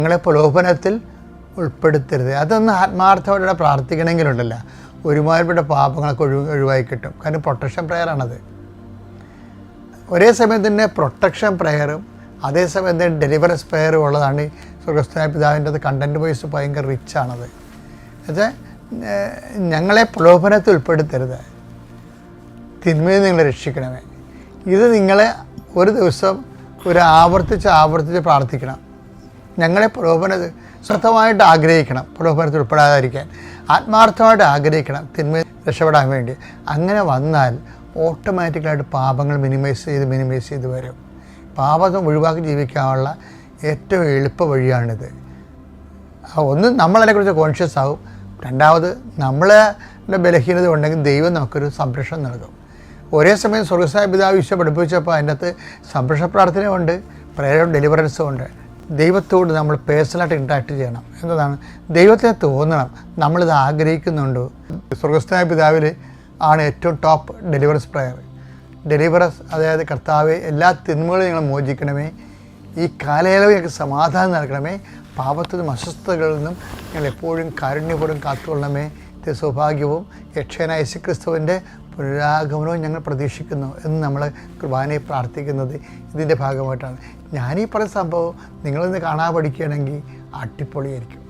ഞങ്ങളെ പ്രലോഭനത്തിൽ ഉൾപ്പെടുത്തരുത്. അതൊന്ന് ആത്മാർത്ഥമായിട്ട് പ്രാർത്ഥിക്കണമെങ്കിലുണ്ടല്ല, ഒരുമാതിരിപ്പെട്ട പാപങ്ങളൊക്കെ ഒഴിവായി കിട്ടും. കാരണം പ്രൊട്ടക്ഷൻ പ്രെയറാണത്. ഒരേ സമയം തന്നെ പ്രൊട്ടക്ഷൻ പ്രെയറും അതേസമയം തന്നെ ഡെലിവറൻസ് പ്രെയറും ഉള്ളതാണ്. സ്വർഗ്ഗസ്ഥനായ പിതാവിൻ്റെ കണ്ടൻറ്റ് വൈസ് ഭയങ്കര റിച്ചാണത്. എന്നുവെച്ചാൽ ഞങ്ങളെ പ്രലോഭനത്തിൽ ഉൾപ്പെടുത്തരുത്, തിന്മയിൽ നിങ്ങളെ രക്ഷിക്കണമേ. ഇത് നിങ്ങളെ ഒരു ദിവസം ആവർത്തിച്ച് പ്രാർത്ഥിക്കണം. ഞങ്ങളെ സ്വന്തമായിട്ട് ആഗ്രഹിക്കണം, പ്രലോഭനത്തിൽ ഉൾപ്പെടാതിരിക്കാൻ ആത്മാർത്ഥമായിട്ട് ആഗ്രഹിക്കണം, തിന്മയിൽ രക്ഷപ്പെടാൻ വേണ്ടി. അങ്ങനെ വന്നാൽ ഓട്ടോമാറ്റിക്കലായിട്ട് പാപങ്ങൾ മിനിമൈസ് ചെയ്ത് വരും. പാപം ഒഴിവാക്കി ജീവിക്കാനുള്ള ഏറ്റവും എളുപ്പ വഴിയാണിത്. ഒന്ന്, നമ്മളതിനെക്കുറിച്ച് കോൺഷ്യസ് ആവും. രണ്ടാമത്, നമ്മളുടെ ബലഹീനത ഉണ്ടെങ്കിൽ ദൈവം നമുക്കൊരു സംരക്ഷണം നൽകും. ഒരേ സമയം സ്വർഗ്ഗസ്ഥനായ പിതാവ് ഈശോ പഠിപ്പിച്ചപ്പോൾ അതിൻ്റെ അകത്ത് സംരക്ഷണ പ്രാർത്ഥനയുണ്ട്, പ്രേയറും ഡെലിവറൻസും ഉണ്ട്. ദൈവത്തോട് നമ്മൾ പേഴ്സണലായിട്ട് ഇൻട്രാക്ട് ചെയ്യണം എന്നതാണ്. ദൈവത്തിന് തോന്നണം നമ്മളിത് ആഗ്രഹിക്കുന്നുണ്ടോ. സ്വർഗ്ഗസ്ഥനായ പിതാവിൽ ആണ് ഏറ്റവും ടോപ്പ് ഡെലിവറൻസ് പ്രയർ. ഡെലിവറൻസ്, അതായത് കർത്താവെ, എല്ലാ തിന്മകളും ഞങ്ങൾ മോചിക്കണമേ, ഈ കാലയളവ് ഞങ്ങൾക്ക് സമാധാനം നൽകണമേ, പാപത്തിൽ നിന്നും അസ്വസ്ഥതകളിൽ നിന്നും ഞങ്ങൾ എപ്പോഴും കാരുണ്യപൂർവ്വം കാത്തുകൊള്ളണമേ. സൗഭാഗ്യവും രക്ഷകനായ യേശുക്രിസ്തുവിൻ്റെ പുനരാഗമനവും ഞങ്ങൾ പ്രതീക്ഷിക്കുന്നു എന്ന് നമ്മൾ കുർബാനയെ പ്രാർത്ഥിക്കുന്നത് ഇതിൻ്റെ ഭാഗമായിട്ടാണ്. ഞാനീ പറഞ്ഞ സംഭവം നിങ്ങളിന്ന് കാണാൻ പഠിക്കുകയാണെങ്കിൽ അടിപൊളിയായിരിക്കും.